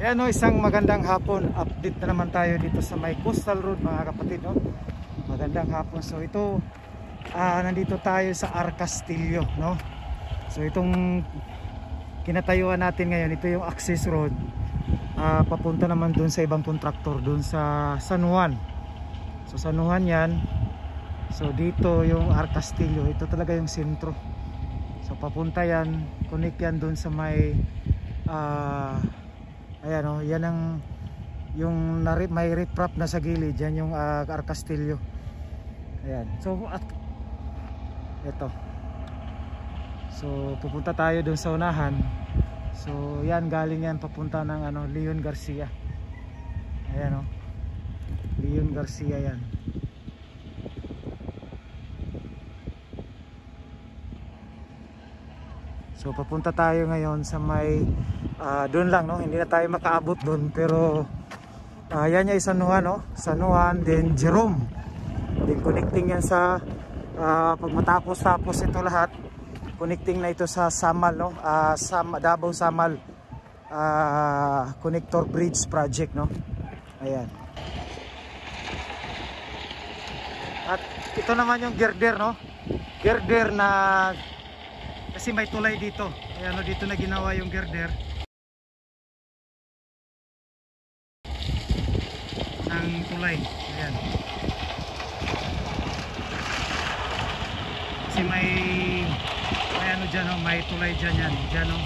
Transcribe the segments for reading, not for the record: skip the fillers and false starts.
Ayan o, isang magandang hapon. Update na naman tayo dito sa may Coastal Road mga kapatid, no? Magandang hapon. So ito, nandito tayo sa Arcastillo, no? So itong kinatayuan natin ngayon, ito yung access road, papunta naman dun sa ibang kontraktor, dun sa San Juan. So San Juan yan. So dito yung Arcastillo, ito talaga yung sentro. So papunta yan, connect yan dun sa may ayan o, yan ang yung may riprap na sa gilid, yan yung Arcastillo. Ayan, so ito, so pupunta tayo dun sa unahan. So yan, galing yan papunta ng Leon Garcia. Ayan o, Leon Garcia yan. So papunta tayo ngayon sa may doon lang, no? Hindi na tayo makaabot doon, pero yan yung San Juan, no? San Juan, then Jerome, then connecting yan sa pag matapos ito lahat, connecting na ito sa Samal, no? Davao Samal Connector Bridge Project, no? Ayan. At ito naman yung girder, no? Girder na kasi may tulay dito. Ayan, no? Dito na ginawa yung girder ng tulay. Ayan. Kasi may ano dyan, no? May tulay dyan yan. Dyan, no?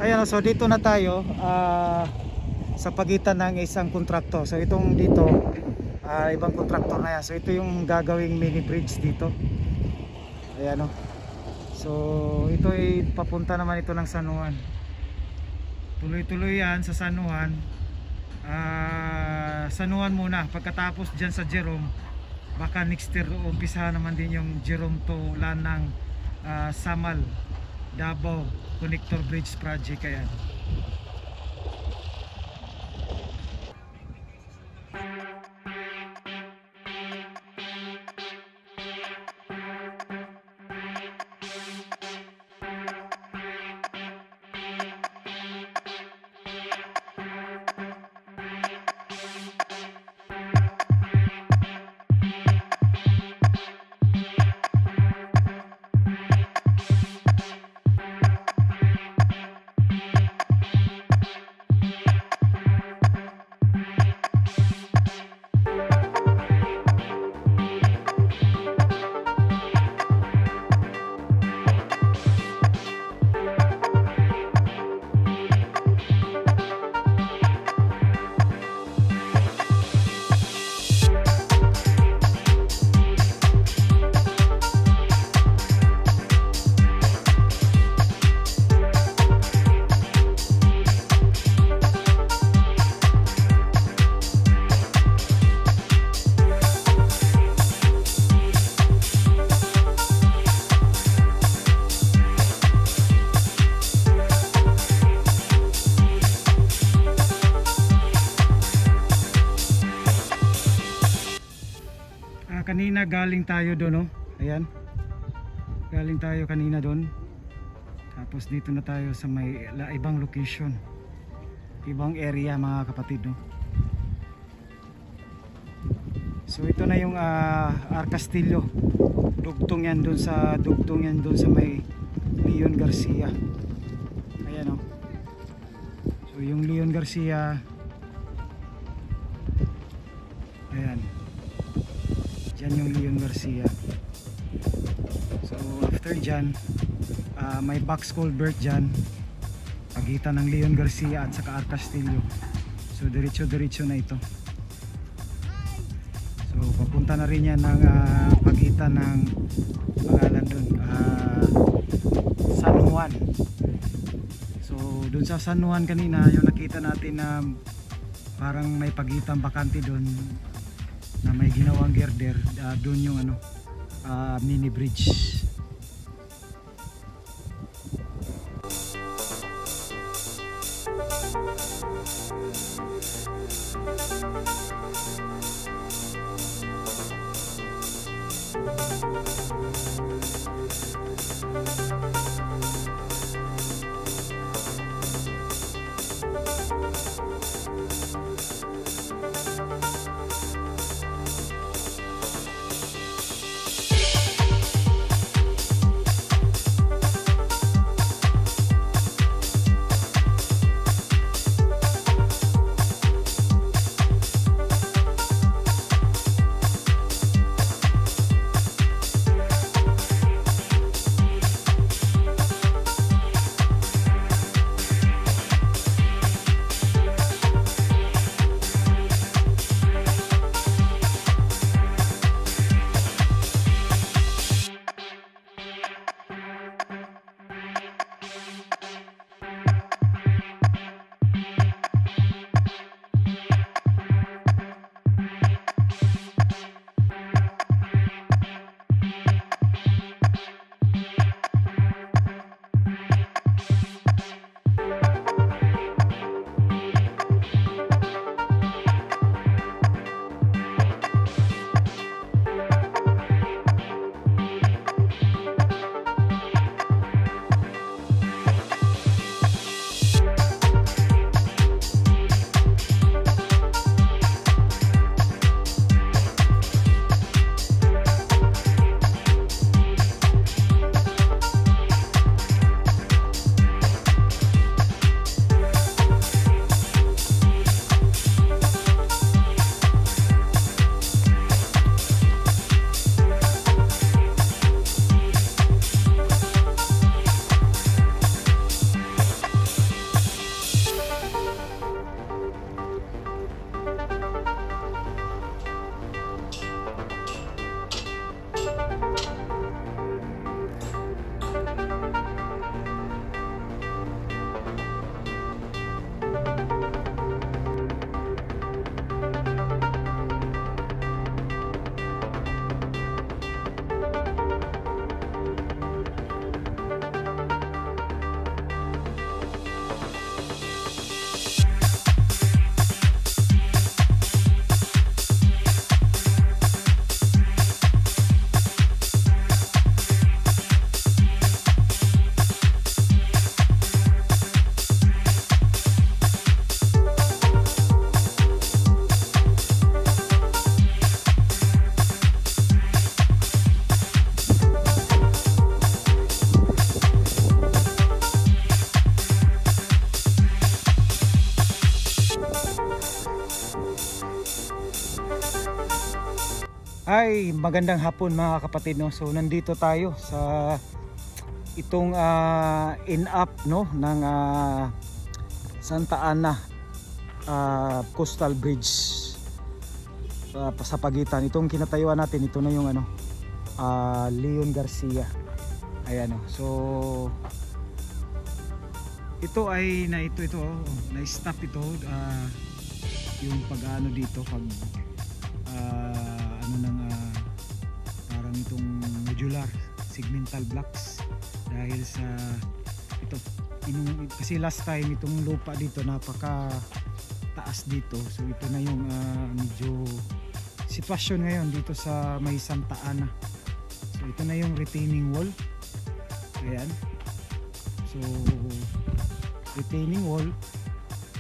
Ayan, so dito na tayo sa pagitan ng isang kontraktor. So itong dito, ibang kontraktor na yan. So ito yung gagawing mini bridge dito. Ayan o. So ito ay papunta naman ito ng San Juan. Tuloy-tuloy yan sa San Juan. San Juan muna. Pagkatapos dyan sa Jerome, baka next year umpisa naman din yung Jerome to Lanang Samal Davao Connector Bridge Project. Ayan. Kanina galing tayo doon, no? Ayan, galing tayo kanina doon, tapos dito na tayo sa may ibang location, ibang area mga kapatid, no? So ito na yung Arcastillo. Dugtong yan doon sa may Leon Garcia. Ayan, no? So yung Leon Garcia, ayan, dyan yung Leon Garcia. So after dyan, may box culvert dyan, pagitan ng Leon Garcia at saka Arcastillo. So diretso na ito. So papunta na rin yan ng pagitan ng pangalan dun, San Juan. So dun Doon sa San Juan kanina, yung nakita natin na parang may pagitan bakante doon na may ginawang girder, doon yung ano, mini bridge. Ay, magandang hapon mga kapatid, no. So nandito tayo sa itong in-up, no, ng Santa Ana Coastal Bridge sa pagitan. Itong kinatayuan natin, ito na yung ano, Leon Garcia. Ayan, no. So ito ay na-stop ito yung pag-ano dito, pag parang itong modular segmental blocks, dahil sa ito kasi last time itong lupa dito napaka taas dito. So ito na yung medyo sitwasyon ngayon dito sa may Santa Ana. So ito na yung retaining wall. Ayan, so retaining wall,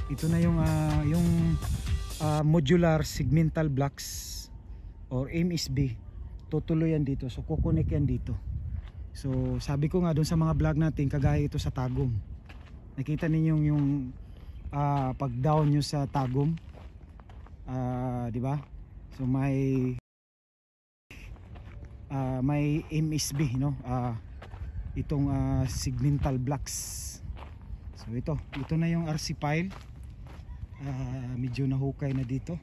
ito na yung modular segmental blocks or MSB, tutuloy yan dito. So kukunik yan dito. So sabi ko nga doon sa mga vlog natin, kagaya ito sa Tagum, nakita ninyo yung pag down nyo sa Tagum, di ba? So may MSB, no, itong segmental blocks. So ito na yung RC pile. Medyo nahukay na dito.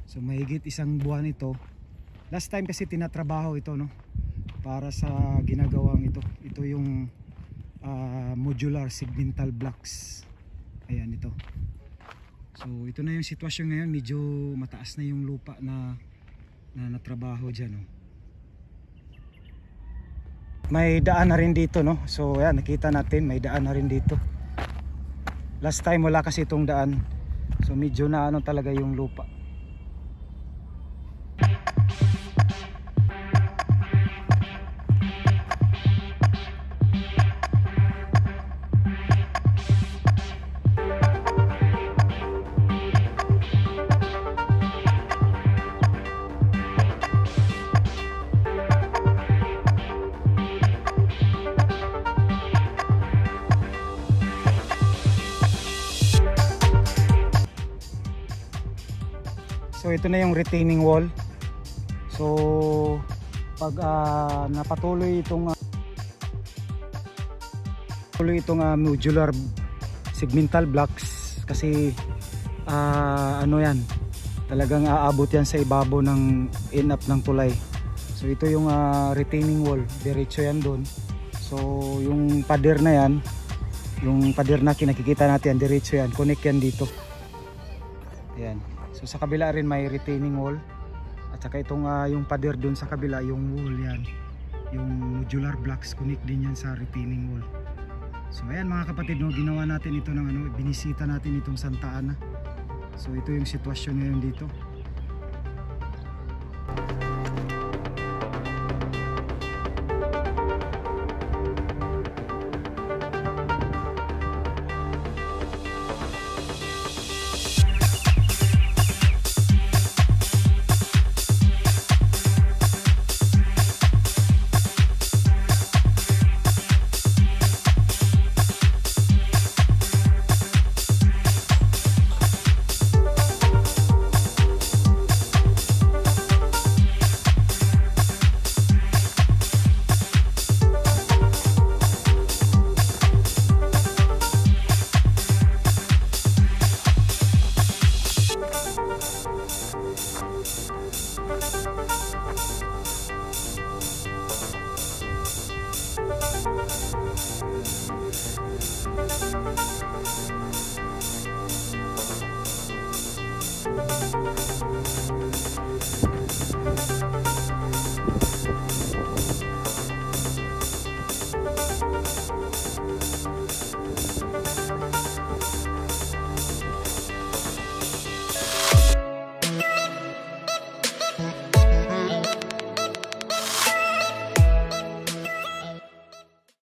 So mahigit isang buwan ito. Last time kasi tinatrabaho ito, no, para sa ginagawang ito yung modular segmental blocks. Ayan ito. So ito na yung sitwasyon ngayon, medyo mataas na yung lupa na natrabaho dyan, oh. May daan na rin dito, no? So ayan, nakita natin may daan na rin dito. Last time wala kasi itong daan. So medyo na ano talaga yung lupa. So ito na yung retaining wall. So pag napatuloy itong modular segmental blocks, kasi ano yan, talagang aabot yan sa ibabaw ng end up ng tulay. So ito yung retaining wall, diretso yan doon. So yung pader na yan, yung pader na kinakikita natin, diretso yan, connect yan dito. Ayan. So sa kabila rin may retaining wall, at saka itong yung pader doon sa kabila, yung wall yan, yung modular blocks, connect din yan sa retaining wall. So ayan mga kapatid, no, ginawa natin ito ng binisita natin itong Santa Ana. So ito yung sitwasyon ngayon dito.